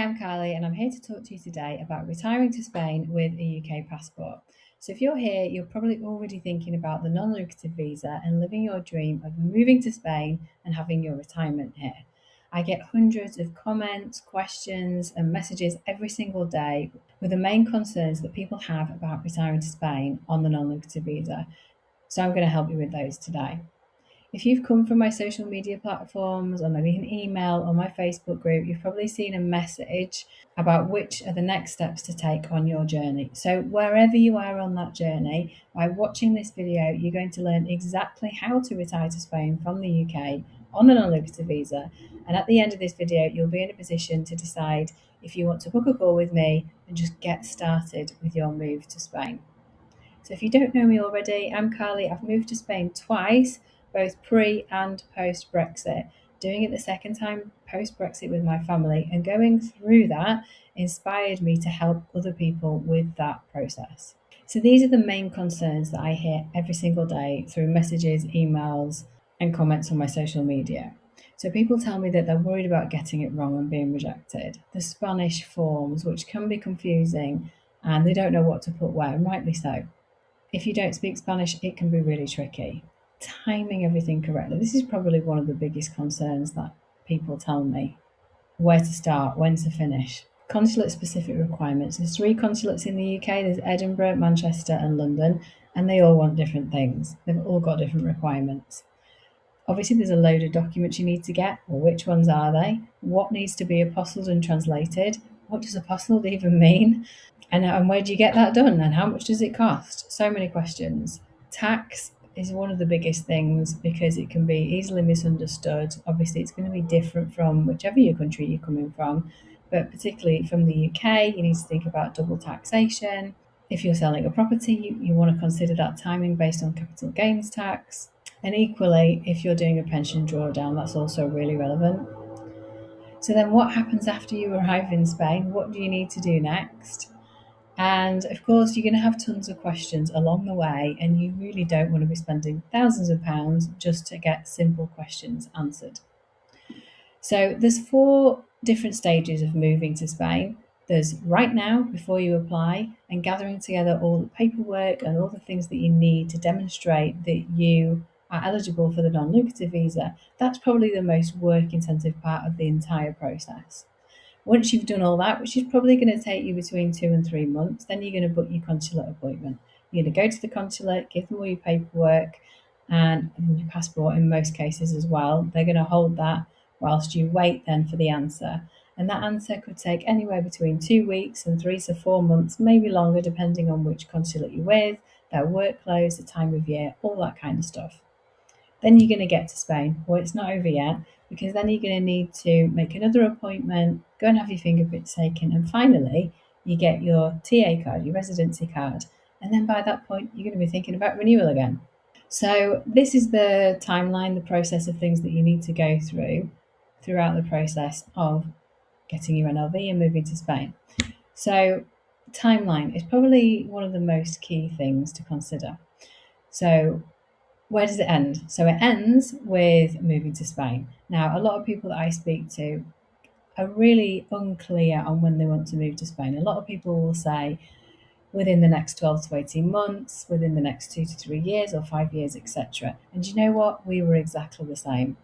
I'm Carley and I'm here to talk to you today about retiring to Spain with a UK passport. So if you're here, you're probably already thinking about the non-lucrative visa and living your dream of moving to Spain and having your retirement here. I get hundreds of comments, questions and messages every single day with the main concerns that people have about retiring to Spain on the non-lucrative visa. So I'm going to help you with those today. If you've come from my social media platforms or maybe an email or my Facebook group, you've probably seen a message about which are the next steps to take on your journey. So wherever you are on that journey, by watching this video, you're going to learn exactly how to retire to Spain from the UK on the non-lucrative visa. And at the end of this video, you'll be in a position to decide if you want to book a call with me and just get started with your move to Spain. So if you don't know me already, I'm Carley. I've moved to Spain twice, both pre and post Brexit, doing it the second time post Brexit with my family, and going through that inspired me to help other people with that process. So these are the main concerns that I hear every single day through messages, emails, and comments on my social media. So people tell me that they're worried about getting it wrong and being rejected. The Spanish forms, which can be confusing, and they don't know what to put where, and rightly so. If you don't speak Spanish, it can be really tricky. Timing everything correctly. This is probably one of the biggest concerns that people tell me. Where to start, when to finish. Consulate specific requirements. There's 3 consulates in the UK. There's Edinburgh, Manchester and London, and they all want different things. They've all got different requirements. Obviously, there's a load of documents you need to get. Well, which ones are they? What needs to be apostilled and translated? What does apostilled even mean? And where do you get that done? And how much does it cost? So many questions. Tax is one of the biggest things because it can be easily misunderstood. Obviously, it's going to be different from whichever your country you're coming from, but particularly from the UK, you need to think about double taxation. If you're selling a property, you want to consider that timing based on capital gains tax. And equally, if you're doing a pension drawdown, that's also really relevant. So then what happens after you arrive in Spain? What do you need to do next? And of course, you're going to have tons of questions along the way, and you really don't want to be spending thousands of pounds just to get simple questions answered. So there's 4 different stages of moving to Spain. There's right now, before you apply, and gathering together all the paperwork and all the things that you need to demonstrate that you are eligible for the non-lucrative visa. That's probably the most work-intensive part of the entire process. Once you've done all that, which is probably going to take you between 2 and 3 months, then you're going to book your consulate appointment. You're going to go to the consulate, give them all your paperwork and your passport in most cases as well. They're going to hold that whilst you wait then for the answer. And that answer could take anywhere between 2 weeks and 3 to 4 months, maybe longer, depending on which consulate you're with, their workloads, the time of year, all that kind of stuff. Then you're going to get to Spain. Well, it's not over yet, because then you're going to need to make another appointment, go and have your fingerprints taken, and finally you get your TA card, your residency card. And then by that point, you're going to be thinking about renewal again. So this is the timeline, the process of things that you need to go through throughout the process of getting your NLV and moving to Spain. So timeline is probably one of the most key things to consider. So where does it end? So it ends with moving to Spain. Now, a lot of people that I speak to are really unclear on when they want to move to Spain. A lot of people will say within the next 12 to 18 months, within the next 2 to 3 years or 5 years, etc. And you know what? We were exactly the same.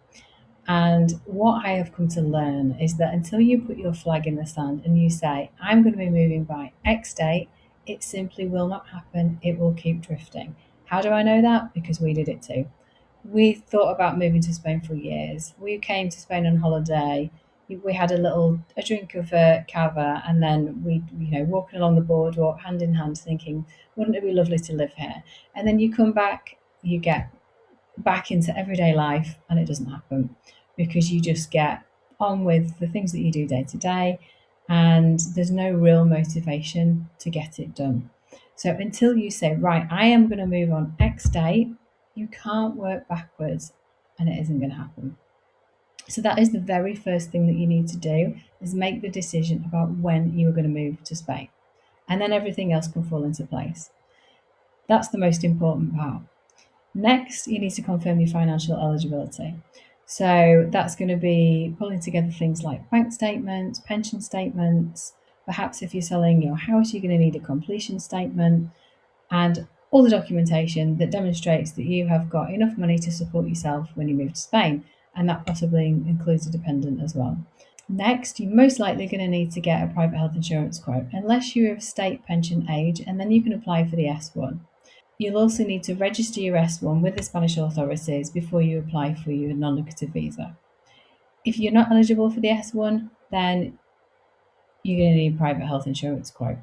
And what I have come to learn is that until you put your flag in the sand and you say, I'm going to be moving by X date, it simply will not happen. It will keep drifting. How do I know that? Because we did it too. We thought about moving to Spain for years. We came to Spain on holiday. We had a drink of cava, and then we, walking along the boardwalk hand in hand, thinking, wouldn't it be lovely to live here? And then you come back, you get back into everyday life, and it doesn't happen because you just get on with the things that you do day to day, and there's no real motivation to get it done. So until you say, right, I am going to move on X date, you can't work backwards, and it isn't going to happen. So that is the very first thing that you need to do, is make the decision about when you are going to move to Spain. And then everything else can fall into place. That's the most important part. Next, you need to confirm your financial eligibility. So that's going to be pulling together things like bank statements, pension statements. Perhaps if you're selling your house, you're going to need a completion statement and all the documentation that demonstrates that you have got enough money to support yourself when you move to Spain. And that possibly includes a dependent as well. Next, you're most likely going to need to get a private health insurance quote, unless you're of state pension age, and then you can apply for the S1. You'll also need to register your S1 with the Spanish authorities before you apply for your non-lucrative visa. If you're not eligible for the S1, then you're going to need a private health insurance quote.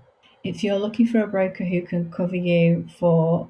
If you're looking for a broker who can cover you for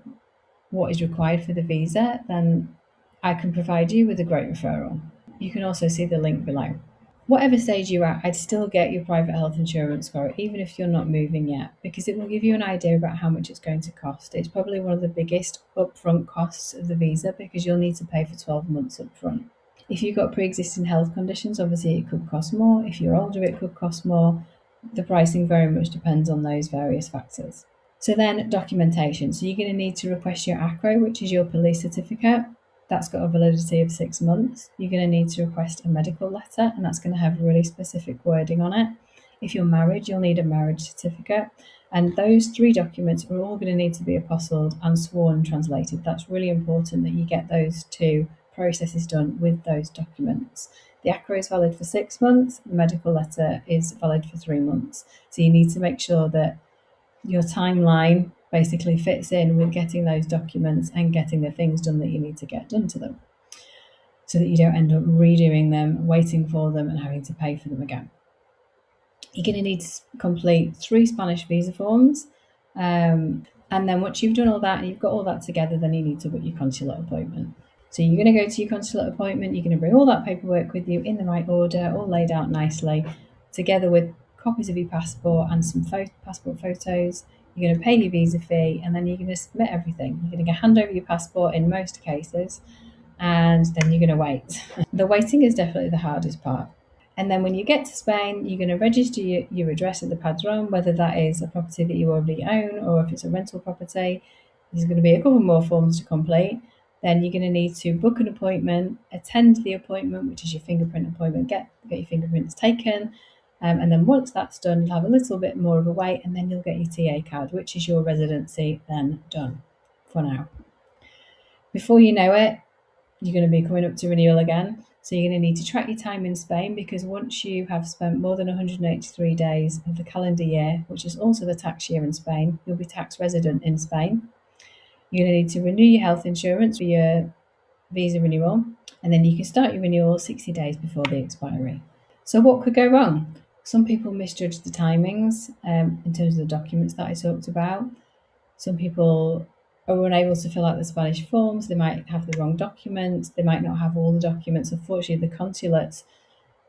what is required for the visa, then I can provide you with a great referral. You can also see the link below. Whatever stage you're at, I'd still get your private health insurance quote, even if you're not moving yet, because it will give you an idea about how much it's going to cost. It's probably one of the biggest upfront costs of the visa because you'll need to pay for 12 months upfront. If you've got pre-existing health conditions, obviously it could cost more. If you're older, it could cost more. The pricing very much depends on those various factors. So then documentation. So you're going to need to request your ACRO, which is your police certificate. That's got a validity of 6 months. You're going to need to request a medical letter, and that's going to have really specific wording on it. If you're married, you'll need a marriage certificate. And those 3 documents are all going to need to be apostilled and sworn translated. That's really important that you get those 2 processes done with those documents. The ACRO is valid for 6 months. The medical letter is valid for 3 months. So you need to make sure that your timeline basically fits in with getting those documents and getting the things done that you need to get done to them, so that you don't end up redoing them, waiting for them, and having to pay for them again. You're going to need to complete 3 Spanish visa forms. And then once you've done all that and you've got all that together, then you need to book your consulate appointment. So you're going to go to your consulate appointment, you're going to bring all that paperwork with you in the right order, all laid out nicely, together with copies of your passport and some passport photos. You're going to pay your visa fee, and then you're going to submit everything. You're going to hand over your passport in most cases, and then you're going to wait. The waiting is definitely the hardest part. And then when you get to Spain, you're going to register your address at the Padron, whether that is a property that you already own or if it's a rental property. There's going to be a couple more forms to complete. Then you're going to need to book an appointment, attend the appointment, which is your fingerprint appointment, get your fingerprints taken. And then once that's done, you'll have a little bit more of a wait, and then you'll get your TA card, which is your residency, then done for now. Before you know it, you're going to be coming up to renewal again. So you're going to need to track your time in Spain, because once you have spent more than 183 days of the calendar year, which is also the tax year in Spain, you'll be tax resident in Spain. You're going to need to renew your health insurance for your visa renewal, and then you can start your renewal 60 days before the expiry. So what could go wrong? Some people misjudge the timings in terms of the documents that I talked about. Some people are unable to fill out the Spanish forms. They might have the wrong documents. They might not have all the documents. Unfortunately, the consulates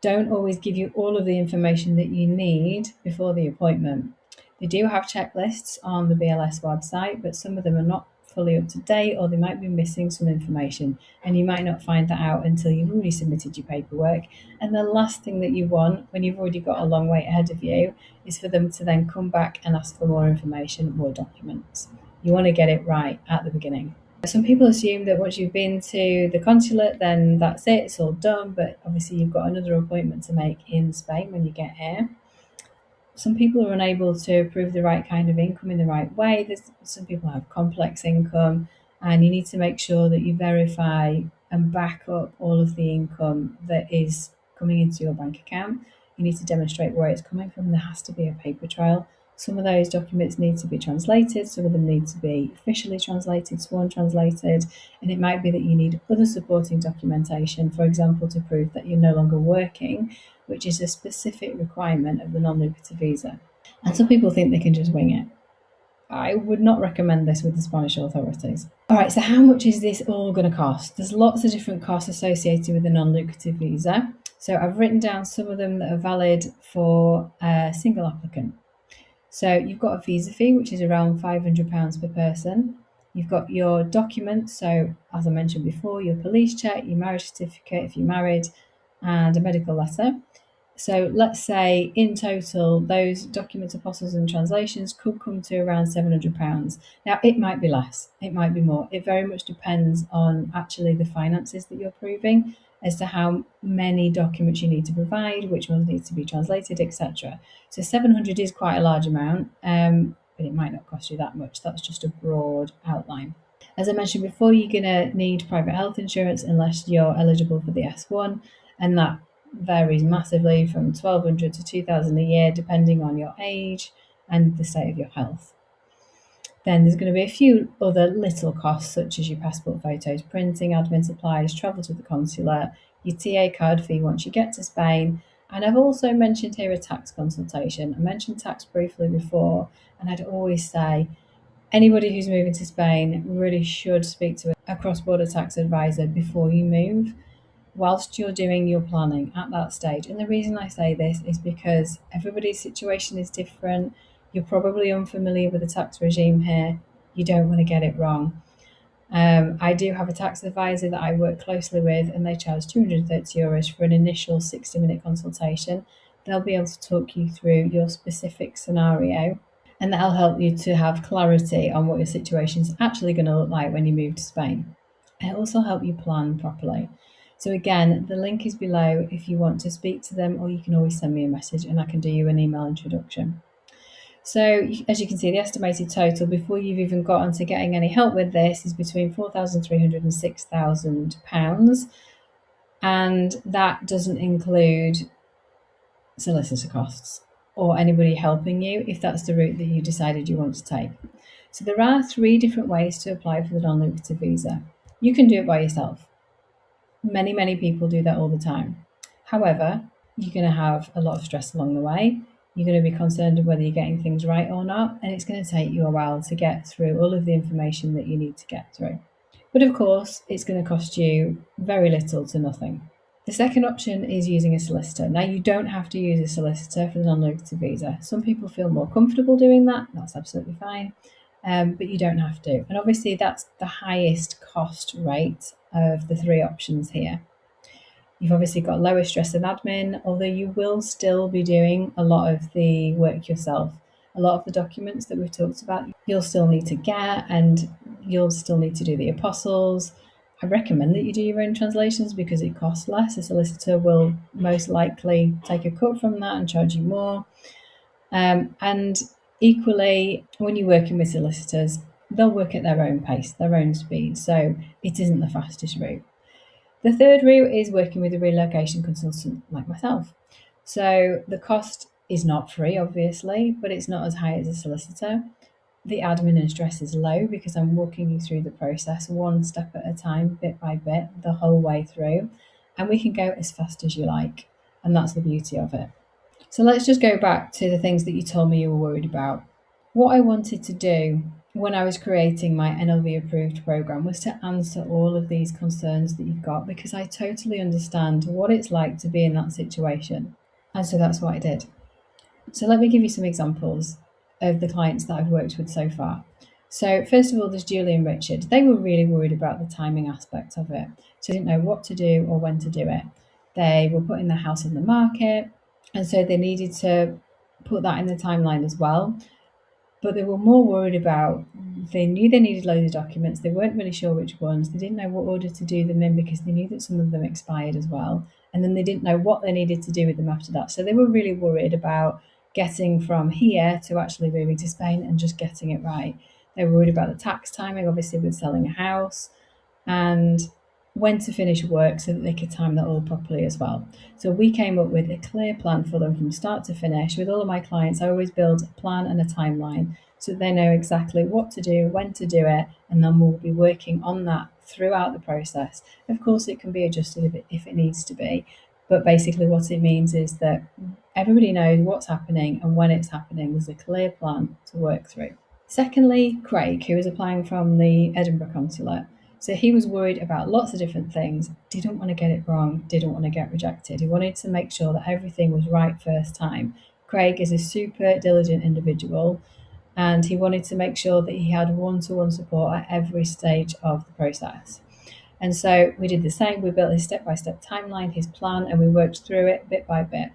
don't always give you all of the information that you need before the appointment. They do have checklists on the BLS website, but some of them are not fully up to date, or they might be missing some information, and you might not find that out until you've already submitted your paperwork. And the last thing that you want when you've already got a long wait ahead of you is for them to then come back and ask for more information, more documents. You want to get it right at the beginning. Some people assume that once you've been to the consulate, then that's it, it's all done, but obviously you've got another appointment to make in Spain when you get here. Some people are unable to prove the right kind of income in the right way. Some people have complex income, and you need to make sure that you verify and back up all of the income that is coming into your bank account. You need to demonstrate where it's coming from. There has to be a paper trail. Some of those documents need to be translated. Some of them need to be officially translated, sworn translated, and it might be that you need other supporting documentation, for example, to prove that you're no longer working, which is a specific requirement of the non-lucrative visa. And some people think they can just wing it. I would not recommend this with the Spanish authorities. All right, so how much is this all going to cost? There's lots of different costs associated with the non-lucrative visa. So I've written down some of them that are valid for a single applicant. So you've got a visa fee, which is around £500 per person. You've got your documents, so as I mentioned before, your police check, your marriage certificate if you're married, and a medical letter. So let's say in total, those documents, apostles and translations could come to around £700. Now, it might be less, it might be more. It very much depends on actually the finances that you're proving. as to how many documents you need to provide, which ones need to be translated, etc. So 700 is quite a large amount, but it might not cost you that much. That's just a broad outline. As I mentioned before, you're going to need private health insurance unless you're eligible for the S1, and that varies massively from 1,200 to 2,000 a year, depending on your age and the state of your health. Then there's going to be a few other little costs, such as your passport photos, printing, admin supplies, travel to the consulate, your TA card fee once you get to Spain. And I've also mentioned here a tax consultation. I mentioned tax briefly before, and I'd always say anybody who's moving to Spain really should speak to a cross-border tax advisor before you move, whilst you're doing your planning at that stage. And the reason I say this is because everybody's situation is different. You're probably unfamiliar with the tax regime here. You don't want to get it wrong. I do have a tax advisor that I work closely with, and they charge €230 for an initial 60-minute consultation. They'll be able to talk you through your specific scenario, and that'll help you to have clarity on what your situation is actually going to look like when you move to Spain. It'll also help you plan properly. So again, the link is below if you want to speak to them, or you can always send me a message and I can do you an email introduction. So as you can see, the estimated total before you've even got onto getting any help with this is between £4,300 and £6,000, and that doesn't include solicitor costs or anybody helping you if that's the route that you decided you want to take. So there are 3 different ways to apply for the non-lucrative visa. You can do it by yourself. Many people do that all the time. However, you're going to have a lot of stress along the way. You're going to be concerned of whether you're getting things right or not, and it's going to take you a while to get through all of the information that you need to get through. But of course, it's going to cost you very little to nothing. The second option is using a solicitor. Now, you don't have to use a solicitor for the non-lucrative visa. Some people feel more comfortable doing that. That's absolutely fine, but you don't have to. And obviously, that's the highest cost rate of the 3 options here. You've obviously got lower stress and admin, although you will still be doing a lot of the work yourself. A lot of the documents that we've talked about, you'll still need to get, and you'll still need to do the apostles. I recommend that you do your own translations because it costs less. A solicitor will most likely take a cut from that and charge you more. And equally, when you're working with solicitors, they'll work at their own pace, their own speed. So it isn't the fastest route. The third route is working with a relocation consultant like myself. So the cost is not free, obviously, but it's not as high as a solicitor. The admin and stress is low because I'm walking you through the process one step at a time, bit by bit, the whole way through. And we can go as fast as you like. And that's the beauty of it. So let's just go back to the things that you told me you were worried about. What I wanted to do when I was creating my NLV approved program was to answer all of these concerns that you've got, because I totally understand what it's like to be in that situation. And so that's what I did. So let me give you some examples of the clients that I've worked with so far. So first of all, there's Julie and Richard. They were really worried about the timing aspect of it. So they didn't know what to do or when to do it. They were putting their house on the market, and so they needed to put that in the timeline as well. But they were more worried about, they knew they needed loads of documents. They weren't really sure which ones. They didn't know what order to do them in because they knew that some of them expired as well. And then they didn't know what they needed to do with them after that. So they were really worried about getting from here to actually moving to Spain and just getting it right. They were worried about the tax timing, obviously with selling a house, and when to finish work so that they could time that all properly as well. So we came up with a clear plan for them from start to finish. With all of my clients, I always build a plan and a timeline so that they know exactly what to do, when to do it, and then we'll be working on that throughout the process. Of course, it can be adjusted if it needs to be, but basically what it means is that everybody knows what's happening, and when it's happening, there's a clear plan to work through. Secondly, Craig, who was applying from the Edinburgh consulate. So he was worried about lots of different things, didn't want to get it wrong, didn't want to get rejected. He wanted to make sure that everything was right first time. Craig is a super diligent individual, and he wanted to make sure that he had one-to-one support at every stage of the process. And so we did the same. We built his step-by-step timeline, his plan, and we worked through it bit by bit.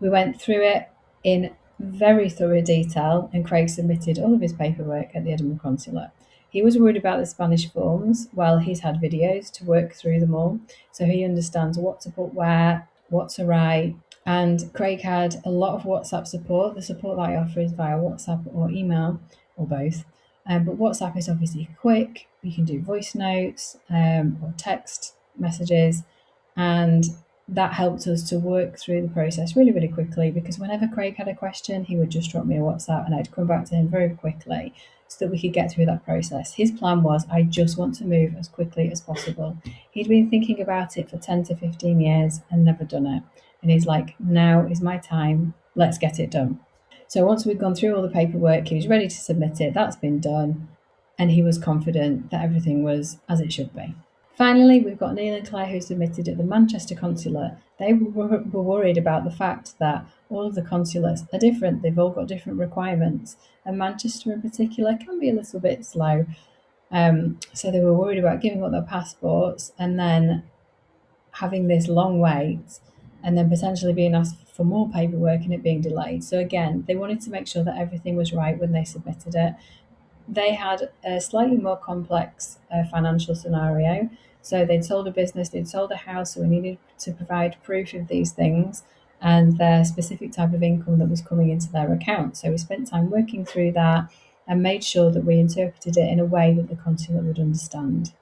We went through it in very thorough detail, and Craig submitted all of his paperwork at the Edinburgh consulate. He was worried about the Spanish forms. Well, he's had videos to work through them all, so he understands what to put where, what to write. And Craig had a lot of WhatsApp support. The support that I offer is via WhatsApp or email, or both. But WhatsApp is obviously quick. You can do voice notes or text messages, and that helped us to work through the process really, really quickly, because whenever Craig had a question, he would just drop me a WhatsApp and I'd come back to him very quickly so that we could get through that process. His plan was, I just want to move as quickly as possible. He'd been thinking about it for 10 to 15 years and never done it. And he's like, now is my time, let's get it done. So once we'd gone through all the paperwork, he was ready to submit it, that's been done, and he was confident that everything was as it should be. Finally, we've got Neil and Claire who submitted at the Manchester consulate. They were worried about the fact that all of the consulates are different, they've all got different requirements, and Manchester in particular can be a little bit slow. So they were worried about giving up their passports and then having this long wait and then potentially being asked for more paperwork and it being delayed. So again, they wanted to make sure that everything was right when they submitted it. They had a slightly more complex financial scenario. So they'd sold a business, they'd sold a house, so we needed to provide proof of these things and their specific type of income that was coming into their account. So we spent time working through that and made sure that we interpreted it in a way that the consulate would understand,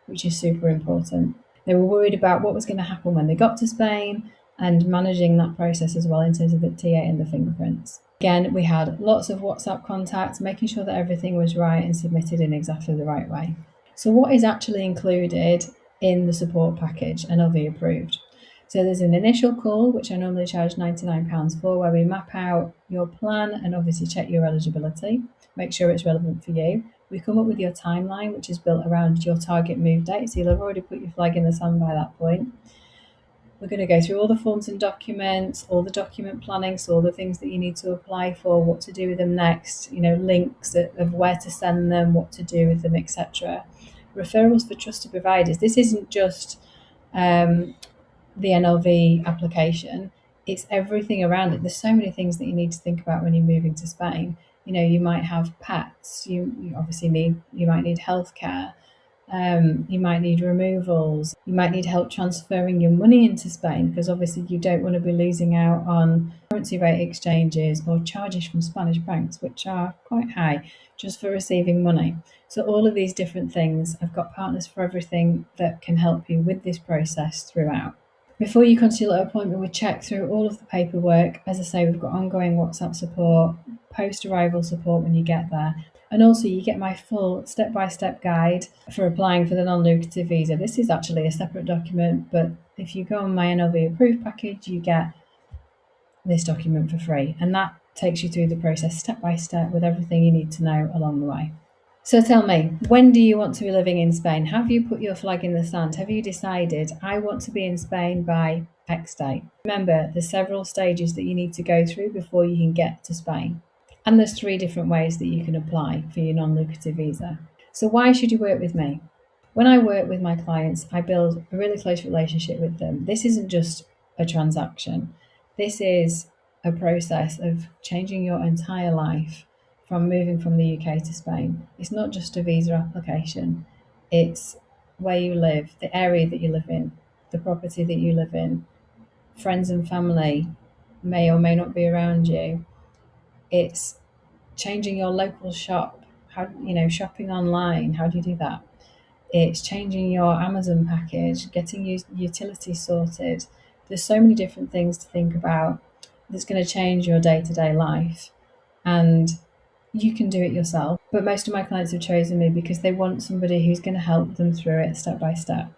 which is super important. They were worried about what was going to happen when they got to Spain and managing that process as well in terms of the TA and the fingerprints. Again, we had lots of WhatsApp contacts, making sure that everything was right and submitted in exactly the right way. So what is actually included in the support package NLV approved? So there's an initial call, which I normally charge £99 for, where we map out your plan and obviously check your eligibility, make sure it's relevant for you. We come up with your timeline, which is built around your target move date, so you'll have already put your flag in the sand by that point. We're going to go through all the forms and documents, all the document planning, so all the things that you need to apply for, what to do with them next, links of where to send them, what to do with them, etc. Referrals for trusted providers. This isn't just the NLV application, it's everything around it. There's so many things that you need to think about when you're moving to Spain. You might have pets, you might need healthcare, you might need removals, you might need help transferring your money into Spain, because obviously you don't want to be losing out on currency rate exchanges or charges from Spanish banks, which are quite high just for receiving money. So all of these different things, I've got partners for everything that can help you with this process throughout. Before your consulate appointment, we check through all of the paperwork. As I say, we've got ongoing WhatsApp support, post-arrival support when you get there. And also you get my full step-by-step guide for applying for the non-lucrative visa. This is actually a separate document, but if you go on my NLV approved package, you get this document for free. And that takes you through the process step-by-step with everything you need to know along the way. So tell me, when do you want to be living in Spain? Have you put your flag in the sand? Have you decided, I want to be in Spain by X date? Remember, there's several stages that you need to go through before you can get to Spain. And there's 3 different ways that you can apply for your non-lucrative visa. So why should you work with me? When I work with my clients, I build a really close relationship with them. This isn't just a transaction. This is a process of changing your entire life from moving from the UK to Spain. It's not just a visa application. It's where you live, the area that you live in, the property that you live in. Friends and family may or may not be around you. It's changing your local shop. Shopping online, how do you do that? It's changing your Amazon package, getting your utilities sorted. There's so many different things to think about that's going to change your day-to-day life. And you can do it yourself. But most of my clients have chosen me because they want somebody who's going to help them through it step by step.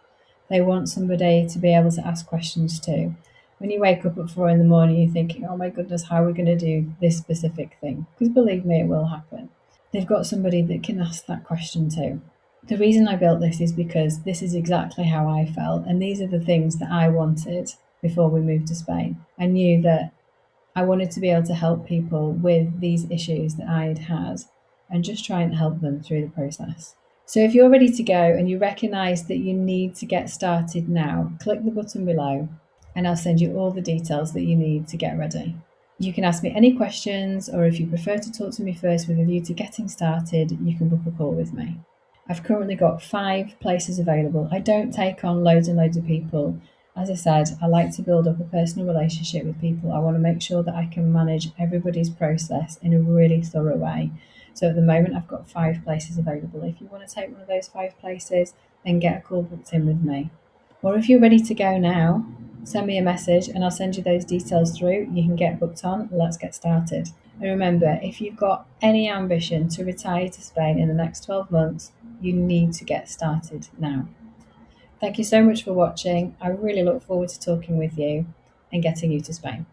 They want somebody to be able to ask questions to. When you wake up at 4 in the morning, you're thinking, oh my goodness, how are we going to do this specific thing? Because believe me, it will happen. They've got somebody that can ask that question to. The reason I built this is because this is exactly how I felt. And these are the things that I wanted before we moved to Spain. I knew that I wanted to be able to help people with these issues that I had had and just try and help them through the process. So if you're ready to go and you recognise that you need to get started now, click the button below and I'll send you all the details that you need to get ready. You can ask me any questions, or if you prefer to talk to me first with a view to getting started, you can book a call with me. I've currently got 5 places available. I don't take on loads and loads of people. As I said, I like to build up a personal relationship with people. I want to make sure that I can manage everybody's process in a really thorough way. So at the moment, I've got 5 places available. If you want to take one of those 5 places, then get a call booked in with me. Or if you're ready to go now, send me a message and I'll send you those details through. You can get booked on. Let's get started. And remember, if you've got any ambition to retire to Spain in the next 12 months, you need to get started now. Thank you so much for watching. I really look forward to talking with you and getting you to Spain.